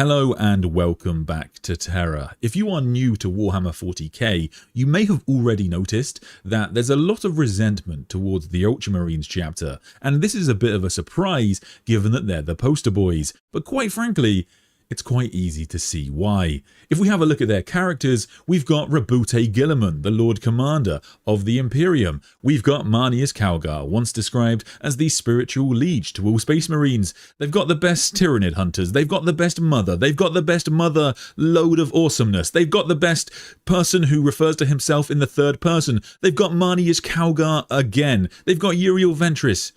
Hello and welcome back to Terra. If you are new to Warhammer 40K, you may have already noticed that there's a lot of resentment towards the Ultramarines chapter, and this is a bit of a surprise given that they're the poster boys, but quite frankly, it's quite easy to see why. If we have a look at their characters, we've got Rabute Guilliman, the Lord Commander of the Imperium. We've got Marneus Calgar, once described as the spiritual liege to all Space Marines. They've got the best Tyranid hunters, they've got the best mother, they've got the best mother load of awesomeness, they've got the best person who refers to himself in the third person, they've got Marneus Calgar again, they've got Uriel Ventris.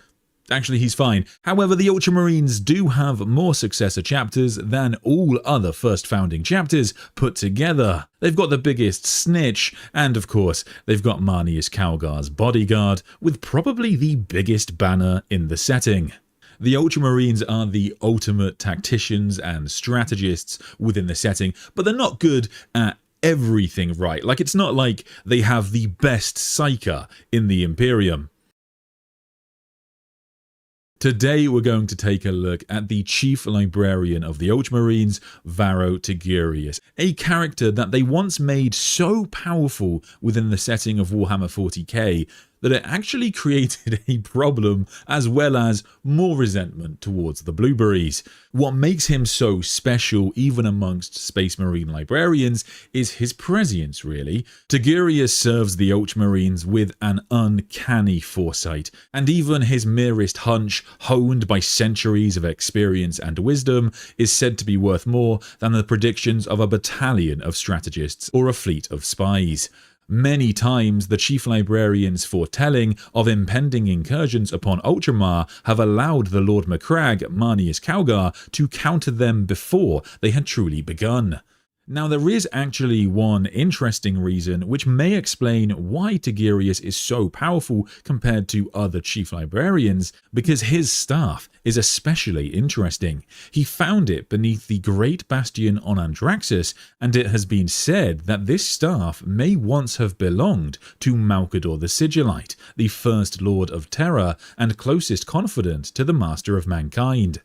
Actually, he's fine. However, the Ultramarines do have more successor chapters than all other first founding chapters put together. They've got the biggest snitch, and of course, they've got Marneus Calgar's bodyguard, with probably the biggest banner in the setting. The Ultramarines are the ultimate tacticians and strategists within the setting, but they're not good at everything right. Like, it's not like they have the best psyker in the Imperium. Today we're going to take a look at the Chief Librarian of the Ultramarines, Varro Tigurius, a character that they once made so powerful within the setting of Warhammer 40k that it actually created a problem as well as more resentment towards the Blueberries. What makes him so special even amongst Space Marine librarians is his prescience, really. Tigurius serves the Ultramarines with an uncanny foresight, and even his merest hunch, honed by centuries of experience and wisdom, is said to be worth more than the predictions of a battalion of strategists or a fleet of spies. Many times, the Chief Librarian's foretelling of impending incursions upon Ultramar have allowed the Lord Macragge, Marneus Calgar, to counter them before they had truly begun. Now, there is actually one interesting reason which may explain why Tigurius is so powerful compared to other Chief Librarians, because his staff is especially interesting. He found it beneath the Great Bastion on Andraxis, and it has been said that this staff may once have belonged to Malcador the Sigillite, the First Lord of Terra and closest confidant to the Master of Mankind.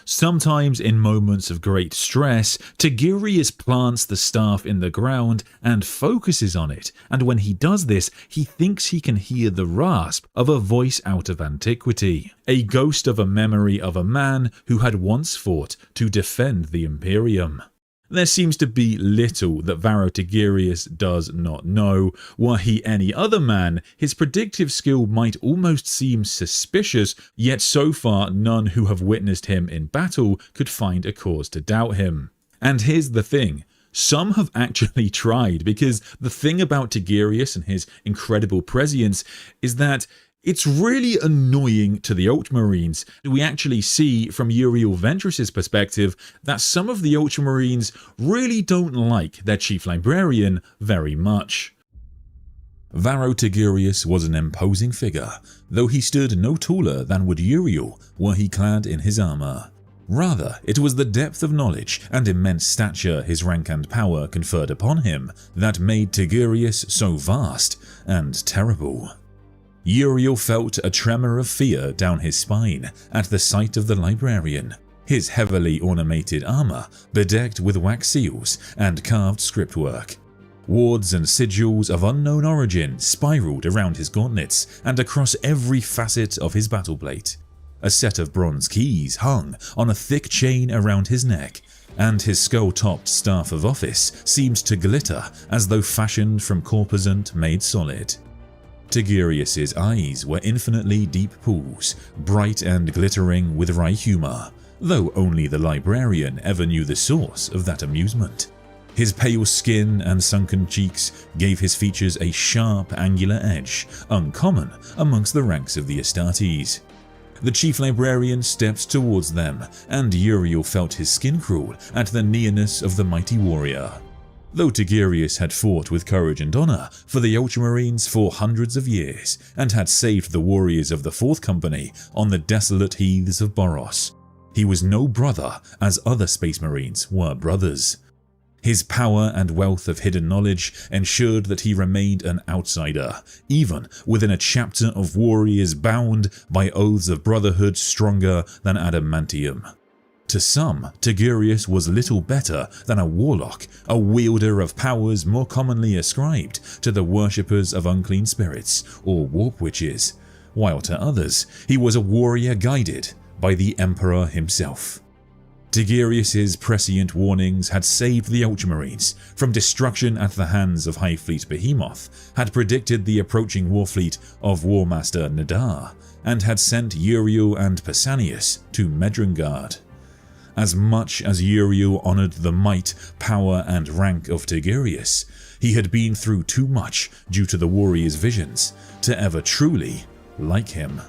Sometimes in moments of great stress, Tigurius plants the staff in the ground and focuses on it, and when he does this, he thinks he can hear the rasp of a voice out of antiquity, a ghost of a memory of a man who had once fought to defend the Imperium. There seems to be little that Varro Tigurius does not know. Were he any other man, his predictive skill might almost seem suspicious, yet so far none who have witnessed him in battle could find a cause to doubt him. And here's the thing. Some have actually tried, because the thing about Tigurius and his incredible prescience is that it's really annoying to the Ultramarines. We actually see from Uriel Ventris' perspective that some of the Ultramarines really don't like their Chief Librarian very much. Varro Tigurius was an imposing figure, though he stood no taller than would Uriel were he clad in his armour. Rather, it was the depth of knowledge and immense stature his rank and power conferred upon him that made Tigurius so vast and terrible. Uriel felt a tremor of fear down his spine at the sight of the librarian, his heavily ornamented armour bedecked with wax seals and carved scriptwork. Wards and sigils of unknown origin spiralled around his gauntlets and across every facet of his battleplate. A set of bronze keys hung on a thick chain around his neck, and his skull-topped staff of office seemed to glitter as though fashioned from corposant made solid. Tigurius's eyes were infinitely deep pools, bright and glittering with wry humour, though only the librarian ever knew the source of that amusement. His pale skin and sunken cheeks gave his features a sharp, angular edge, uncommon amongst the ranks of the Astartes. The Chief Librarian stepped towards them, and Uriel felt his skin crawl at the nearness of the mighty warrior. Though Tigurius had fought with courage and honour for the Ultramarines for hundreds of years, and had saved the warriors of the Fourth Company on the desolate heaths of Boros, he was no brother as other Space Marines were brothers. His power and wealth of hidden knowledge ensured that he remained an outsider, even within a chapter of warriors bound by oaths of brotherhood stronger than adamantium. To some, Tigurius was little better than a warlock, a wielder of powers more commonly ascribed to the worshippers of unclean spirits or warp witches, while to others he was a warrior guided by the Emperor himself. Tigurius's prescient warnings had saved the Ultramarines from destruction at the hands of Hive Fleet Behemoth, had predicted the approaching warfleet of Warmaster Nadar, and had sent Uriel and Pausanias to Medrengard. As much as Uriel honoured the might, power and rank of Tigurius, he had been through too much due to the warrior's visions to ever truly like him.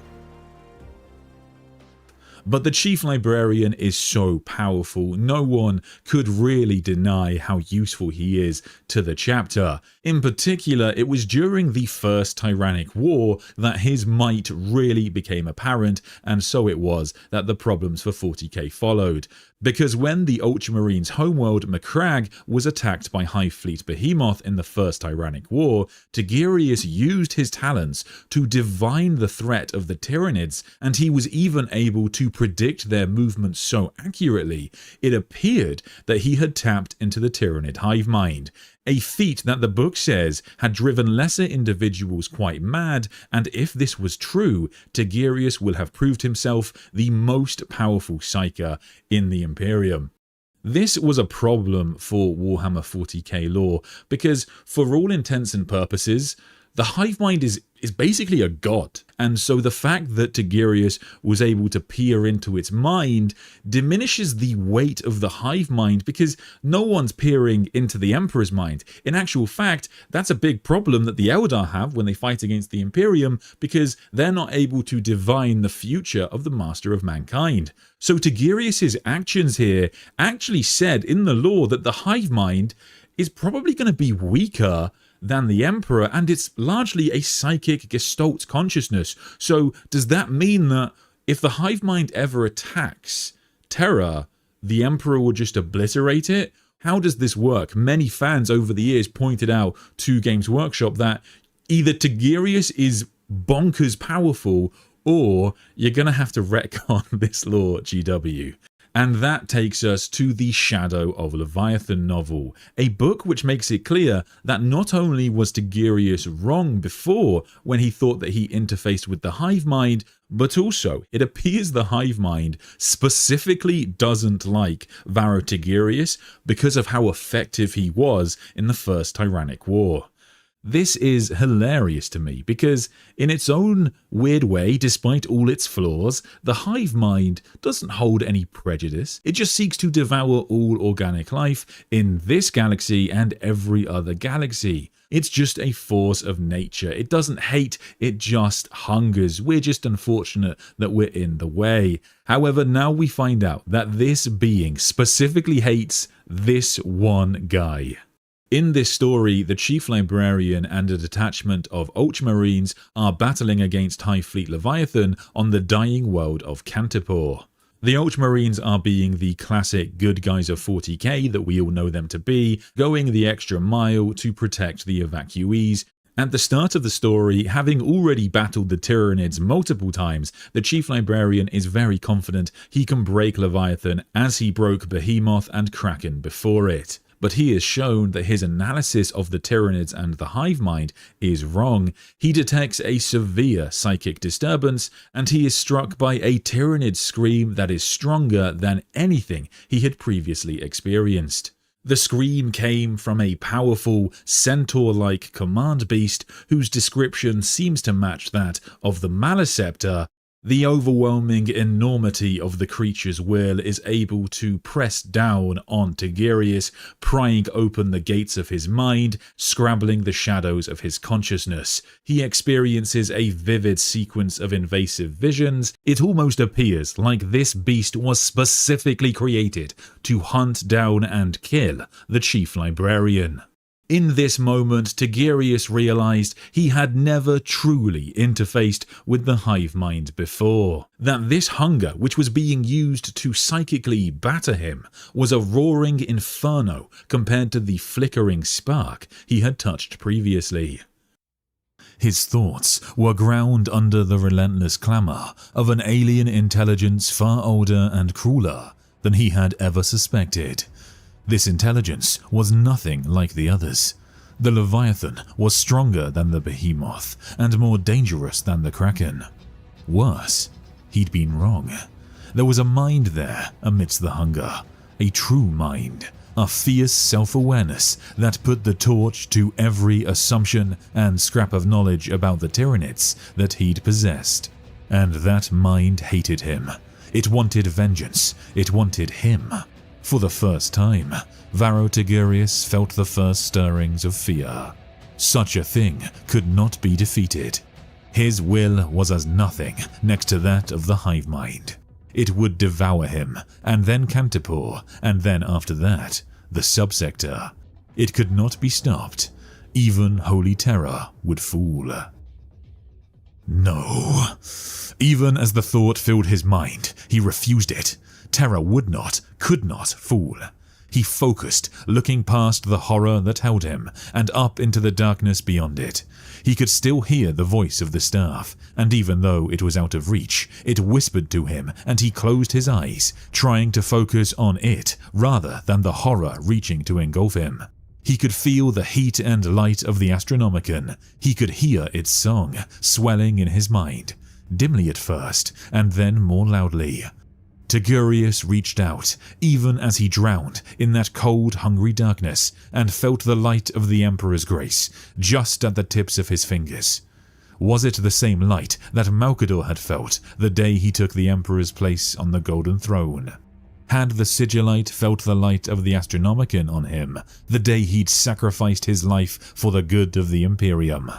But the Chief Librarian is so powerful, no one could really deny how useful he is to the chapter. In particular, it was during the First Tyrannic War that his might really became apparent, and so it was that the problems for 40k followed. Because when the Ultramarines' homeworld Macragge was attacked by Hive Fleet Behemoth in the First Tyrannic War, Tigurius used his talents to divine the threat of the Tyranids, and he was even able to predict their movements so accurately, it appeared that he had tapped into the Tyranid hive mind. A feat that the book says had driven lesser individuals quite mad, and if this was true, Tigurius will have proved himself the most powerful psyker in the Imperium. This was a problem for Warhammer 40k lore, because for all intents and purposes, the hive mind is basically a god, and so the fact that Tigurius was able to peer into its mind diminishes the weight of the hive mind because no one's peering into the Emperor's mind. In actual fact, that's a big problem that the Eldar have when they fight against the Imperium because they're not able to divine the future of the Master of Mankind. So Tigurius's actions here actually said in the lore that the hive mind is probably going to be weaker than the Emperor, and it's largely a psychic gestalt consciousness. So does that mean that if the hive mind ever attacks Terra, the Emperor will just obliterate it? How does this work? Many fans over the years pointed out to Games Workshop that either Tigurius is bonkers powerful or you're going to have to retcon this lore, GW. And that takes us to the Shadow of Leviathan novel, a book which makes it clear that not only was Tigurius wrong before when he thought that he interfaced with the hive mind, but also it appears the hive mind specifically doesn't like Varro Tigurius because of how effective he was in the First Tyrannic War. This is hilarious to me because in its own weird way, despite all its flaws, the hive mind doesn't hold any prejudice. It just seeks to devour all organic life in this galaxy and every other galaxy. It's just a force of nature. It doesn't hate, it just hungers. We're just unfortunate that we're in the way. However, now we find out that this being specifically hates this one guy. In this story, the Chief Librarian and a detachment of Ultramarines are battling against Hive Fleet Leviathan on the dying world of Cantipore. The Ultramarines are being the classic good guys of 40k that we all know them to be, going the extra mile to protect the evacuees. At the start of the story, having already battled the Tyranids multiple times, the Chief Librarian is very confident he can break Leviathan as he broke Behemoth and Kraken before it. But he has shown that his analysis of the Tyranids and the hive mind is wrong. He detects a severe psychic disturbance, and he is struck by a Tyranid scream that is stronger than anything he had previously experienced. The scream came from a powerful, centaur-like command beast whose description seems to match that of the Maleceptor. The overwhelming enormity of the creature's will is able to press down on Tigurius, prying open the gates of his mind, scrabbling the shadows of his consciousness. He experiences a vivid sequence of invasive visions. It almost appears like this beast was specifically created to hunt down and kill the Chief Librarian. In this moment, Tigurius realized he had never truly interfaced with the hive mind before. That this hunger, which was being used to psychically batter him, was a roaring inferno compared to the flickering spark he had touched previously. His thoughts were ground under the relentless clamour of an alien intelligence far older and crueler than he had ever suspected. This intelligence was nothing like the others. The Leviathan was stronger than the behemoth and more dangerous than the kraken. Worse, he'd been wrong. There was a mind there amidst the hunger, a true mind, a fierce self-awareness that put the torch to every assumption and scrap of knowledge about the Tyranids that he'd possessed. And that mind hated him. It wanted vengeance. It wanted him. For the first time, Varro Tigurius felt the first stirrings of fear. Such a thing could not be defeated. His will was as nothing next to that of the hive mind. It would devour him, and then Cantipore, and then after that, the subsector. It could not be stopped. Even holy terror would fool. No. Even as the thought filled his mind, he refused it. Terror would not, could not fool. He focused, looking past the horror that held him, and up into the darkness beyond it. He could still hear the voice of the staff, and even though it was out of reach, it whispered to him, and he closed his eyes, trying to focus on it rather than the horror reaching to engulf him. He could feel the heat and light of the Astronomicon. He could hear its song, swelling in his mind, dimly at first, and then more loudly. Tigurius reached out, even as he drowned in that cold, hungry darkness, and felt the light of the Emperor's grace just at the tips of his fingers. Was it the same light that Malkador had felt the day he took the Emperor's place on the Golden Throne? Had the Sigillite felt the light of the Astronomicon on him the day he'd sacrificed his life for the good of the Imperium?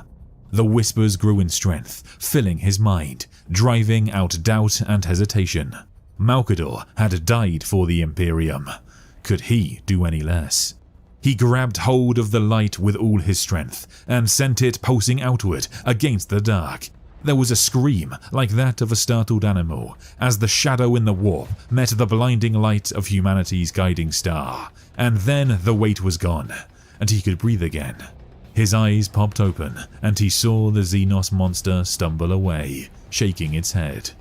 The whispers grew in strength, filling his mind, driving out doubt and hesitation. Malkador had died for the Imperium. Could he do any less? He grabbed hold of the light with all his strength and sent it pulsing outward against the dark. There was a scream like that of a startled animal as the shadow in the warp met the blinding light of humanity's guiding star, and then the weight was gone, and he could breathe again. His eyes popped open, and he saw the Xenos monster stumble away, shaking its head.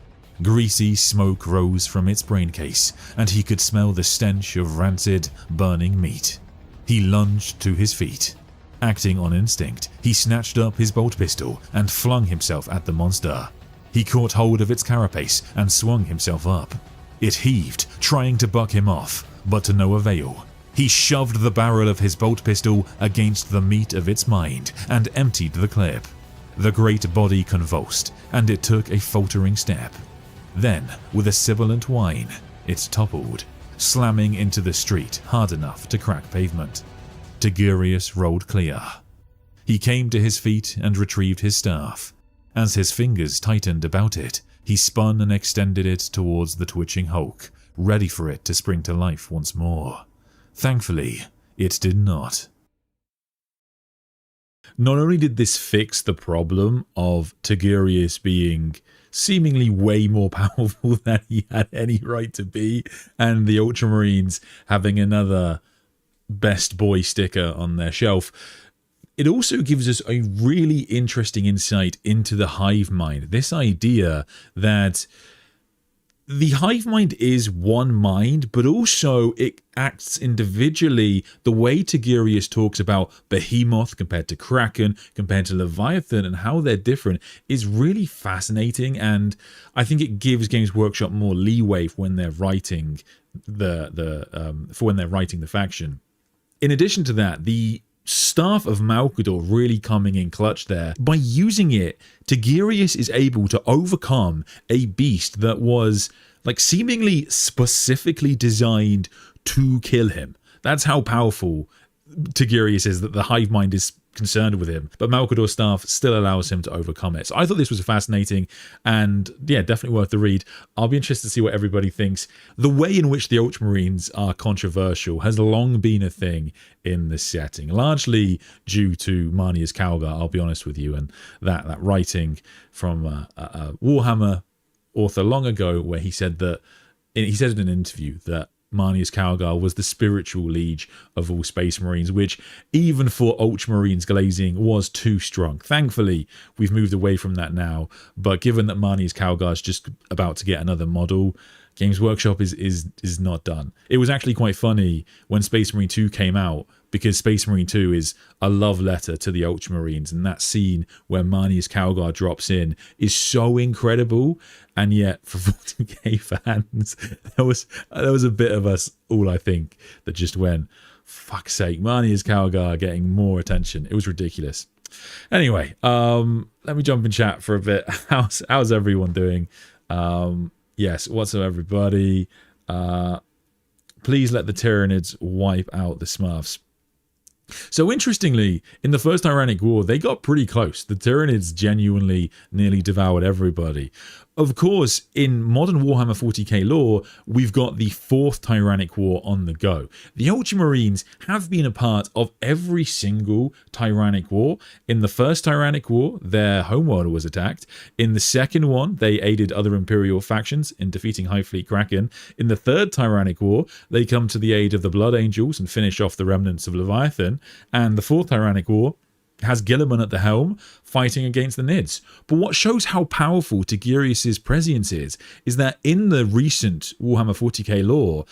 Greasy smoke rose from its brain case, and he could smell the stench of rancid, burning meat. He lunged to his feet. Acting on instinct, he snatched up his bolt pistol and flung himself at the monster. He caught hold of its carapace and swung himself up. It heaved, trying to buck him off, but to no avail. He shoved the barrel of his bolt pistol against the meat of its mind and emptied the clip. The great body convulsed, and it took a faltering step. Then, with a sibilant whine, it toppled, slamming into the street hard enough to crack pavement. Tigurius rolled clear. He came to his feet and retrieved his staff. As his fingers tightened about it, he spun and extended it towards the twitching hulk, ready for it to spring to life once more. Thankfully, it did not. Not only did this fix the problem of Tigurius being seemingly way more powerful than he had any right to be, and the Ultramarines having another best boy sticker on their shelf, it also gives us a really interesting insight into the hive mind. This idea that the hive mind is one mind, but also it acts individually. The way Tigurius talks about Behemoth compared to Kraken, compared to Leviathan, and how they're different is really fascinating, and I think it gives Games Workshop more leeway for when they're writing the faction. In addition to that, the staff of Malkador really coming in clutch there. By using it, Tigurius is able to overcome a beast that was like seemingly specifically designed to kill him. That's how powerful Tigurius is, that the hive mind is concerned with him, but Malkador's staff still allows him to overcome it. So I thought this was fascinating, and yeah, definitely worth the read. I'll be interested to see what everybody thinks. The way in which the Ultramarines are controversial has long been a thing in this setting, largely due to Marnius Calgar, I'll be honest with you, and that writing from a Warhammer author long ago, where he said in an interview that Marnius Calgar was the spiritual liege of all Space Marines, which even for Ultramarines glazing was too strong. Thankfully, we've moved away from that now, but given that Marnius Calgar is just about to get another model, Games Workshop is not done. It was actually quite funny when Space Marine 2 came out, because Space Marine 2 is a love letter to the Ultramarines, and that scene where Marnius Calgar drops in is so incredible. And yet, for 40k fans, there was a bit of us all, I think, that just went, fuck's sake, Marnius Calgar getting more attention. It was ridiculous. Anyway, let me jump in chat for a bit. How's everyone doing? Yes, what's up, everybody? Please let the Tyranids wipe out the Smurfs. So interestingly, in the first Tyrannic War, they got pretty close. The Tyranids genuinely nearly devoured everybody. Of course, in modern Warhammer 40k lore, we've got the fourth Tyrannic War on the go. The Ultramarines have been a part of every single Tyrannic War. In the first Tyrannic War, their homeworld was attacked. In the second one, they aided other Imperial factions in defeating Hive Fleet Kraken. In the third Tyrannic War, they come to the aid of the Blood Angels and finish off the remnants of Leviathan. And the fourth Tyrannic War has Guilliman at the helm, fighting against the Nids. But what shows how powerful Tigurius' prescience is that in the recent Warhammer 40k lore,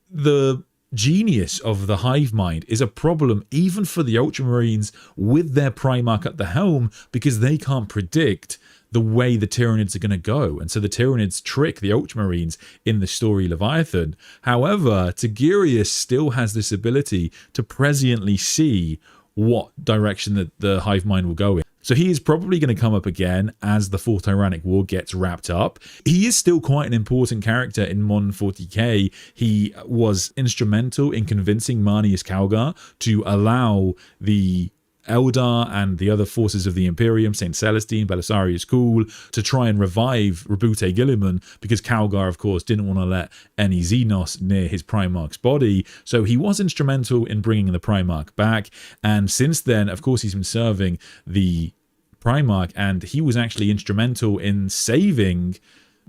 the genius of the hive mind is a problem even for the Ultramarines with their Primarch at the helm, because they can't predict the way the Tyranids are going to go. And so the Tyranids trick the Ultramarines in the story Leviathan. However, Tigurius still has this ability to presciently see what direction that the hive mind will go in. So he is probably going to come up again as the fourth Tyrannic War gets wrapped up. He is still quite an important character in modern 40k. He was instrumental in convincing Marnius Calgar to allow the Eldar and the other forces of the Imperium, St. Celestine, Belisarius Cawl, to try and revive Rabute Guilliman, because Calgar, of course, didn't want to let any Xenos near his Primarch's body. So he was instrumental in bringing the Primarch back. And since then, of course, he's been serving the Primarch, and he was actually instrumental in saving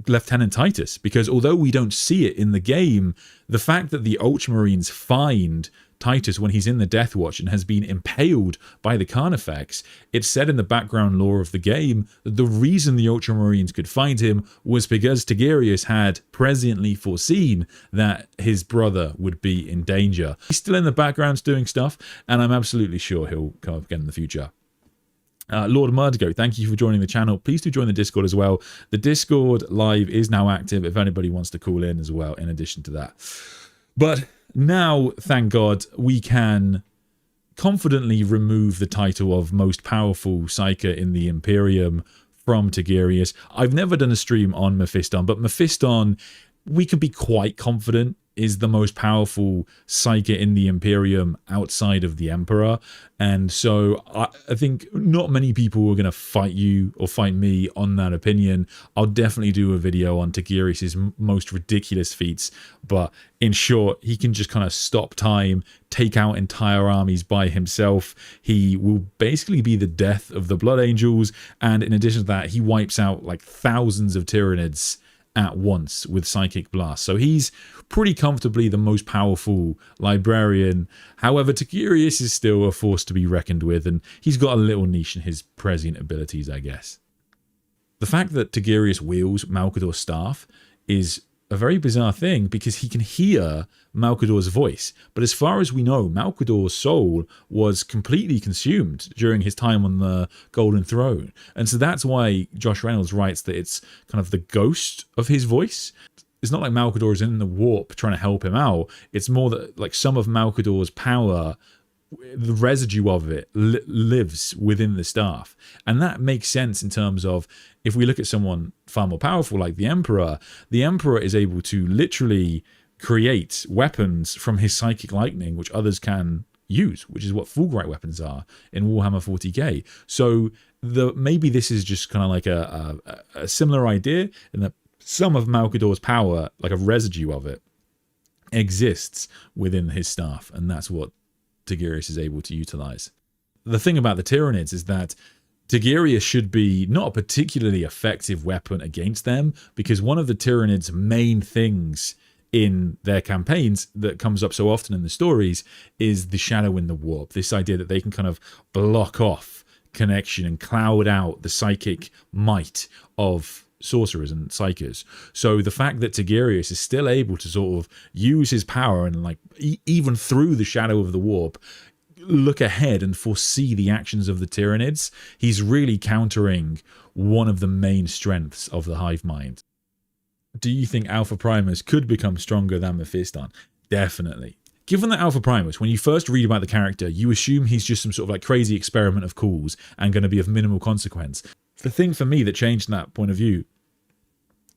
Lieutenant Titus, because although we don't see it in the game, the fact that the Ultramarines find Titus when he's in the Death Watch and has been impaled by the Carnifex, it's said in the background lore of the game that the reason the Ultramarines could find him was because Tigurius had presciently foreseen that his brother would be in danger. He's still in the background doing stuff, and I'm absolutely sure he'll come up again in the future. Lord Murdigo, thank you for joining the channel. Please do join the Discord as well. The Discord live is now active if anybody wants to call in as well, in addition to that. But now, thank God, we can confidently remove the title of most powerful Psyker in the Imperium from Tigurius. I've never done a stream on Mephiston, but Mephiston, we can be quite confident, is the most powerful Psyker in the Imperium outside of the Emperor. And so I think not many people are going to fight you or fight me on that opinion. I'll definitely do a video on Tigurius' most ridiculous feats, but in short, he can just kind of stop time, take out entire armies by himself. He will basically be the death of the Blood Angels, and in addition to that, he wipes out like thousands of Tyranids at once with Psychic Blast. So he's pretty comfortably the most powerful librarian. However, Tigurius is still a force to be reckoned with, and he's got a little niche in his prescient abilities, I guess. The fact that Tigurius wields Malcador's staff is a very bizarre thing, because he can hear Malcador's voice, but as far as we know, Malcador's soul was completely consumed during his time on the Golden Throne, and so that's why Josh Reynolds writes that it's kind of the ghost of his voice. It's not like Malcador is in the warp trying to help him out. It's more that like some of Malcador's power, the residue of it lives within the staff, and that makes sense in terms of if we look at someone far more powerful like the Emperor is able to literally create weapons from his psychic lightning, which others can use, which is what Fulgurite weapons are in Warhammer 40k. So maybe this is just kind of like a similar idea in that some of Malcador's power, like a residue of it, exists within his staff, and that's what Tigurius is able to utilize. The thing about the Tyranids is that Tigurius should be not a particularly effective weapon against them, because one of the Tyranids' main things in their campaigns that comes up so often in the stories is the shadow in the warp. This idea that they can kind of block off connection and cloud out the psychic might of sorcerers and psychers. So the fact that Tigurius is still able to sort of use his power and like even through the shadow of the warp, look ahead and foresee the actions of the Tyranids, he's really countering one of the main strengths of the hive mind. Do you think Alpha Primus could become stronger than Mephiston? Definitely. Given that Alpha Primus, when you first read about the character, you assume he's just some sort of like crazy experiment of cools and going to be of minimal consequence. The thing for me that changed that point of view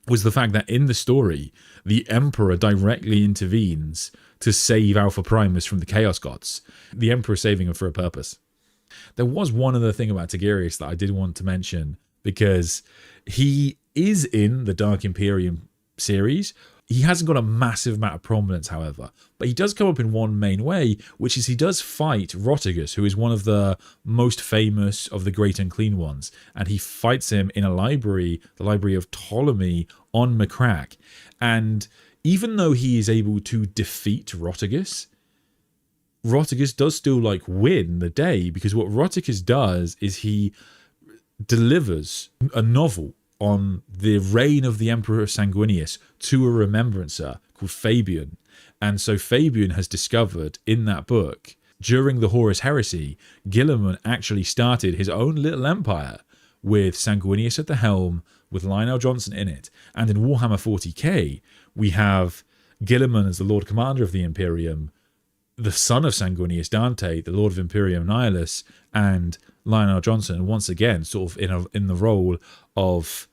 was the fact that in the story, the Emperor directly intervenes to save Alpha Primus from the Chaos Gods. The Emperor saving him for a purpose. There was one other thing about Tigurius that I did want to mention, because he is in the Dark Imperium series. He hasn't got a massive amount of prominence, however, but he does come up in one main way, which is he does fight Rotigus, who is one of the most famous of the Great Unclean Ones, and he fights him in a library, the Library of Ptolemy on Macrack. And even though he is able to defeat Rotigus, Rotigus does still like win the day, because what Rotigus does is he delivers a novel on the reign of the Emperor Sanguinius to a remembrancer called Fabian. And so Fabian has discovered in that book, during the Horus Heresy, Guilliman actually started his own little empire with Sanguinius at the helm, with Lionel Johnson in it. And in Warhammer 40K, we have Guilliman as the Lord Commander of the Imperium, the son of Sanguinius, Dante, the Lord of Imperium Nihilus, and Lionel Johnson, once again, sort of in the role of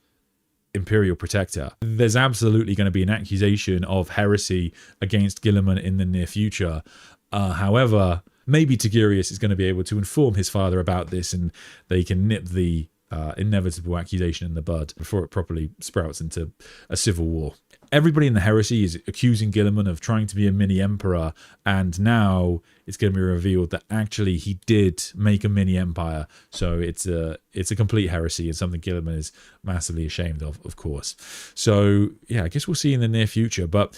Imperial Protector. There's absolutely going to be an accusation of heresy against Guilliman in the near future. However, maybe Tigurius is going to be able to inform his father about this, and they can nip the inevitable accusation in the bud before it properly sprouts into a civil war. Everybody in the heresy is accusing Guilliman of trying to be a mini emperor, and now it's going to be revealed that actually he did make a mini empire. So it's a complete heresy, and something Guilliman is massively ashamed of course. So yeah, I guess we'll see in the near future. But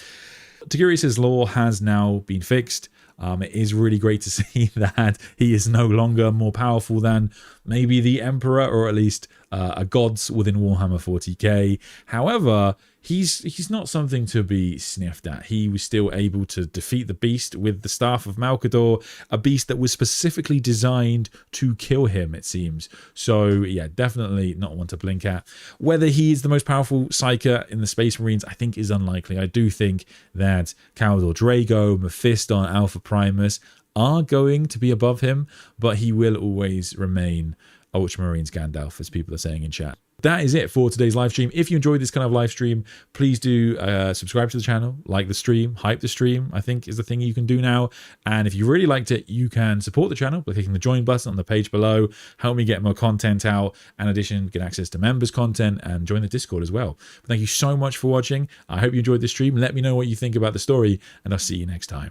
Tigurius' lore has now been fixed. It is really great to see that he is no longer more powerful than maybe the Emperor, or at least a gods within Warhammer 40k. However, he's not something to be sniffed at. He was still able to defeat the beast with the Staff of Malkador, a beast that was specifically designed to kill him, it seems. So yeah, definitely not one to blink at. Whether he is the most powerful Psyker in the Space Marines, I think is unlikely. I do think that Caldor Drago, Mephiston, Alpha Primus are going to be above him, but he will always remain Ultramarines Gandalf, as people are saying in chat. That is it for today's live stream. If you enjoyed this kind of live stream, please do subscribe to the channel, like the stream, hype the stream, I think is the thing you can do now. And if you really liked it, you can support the channel by clicking the join button on the page below, help me get more content out, and in addition, get access to members content and join the Discord as well. But thank you so much for watching. I hope you enjoyed the stream. Let me know what you think about the story, and I'll see you next time.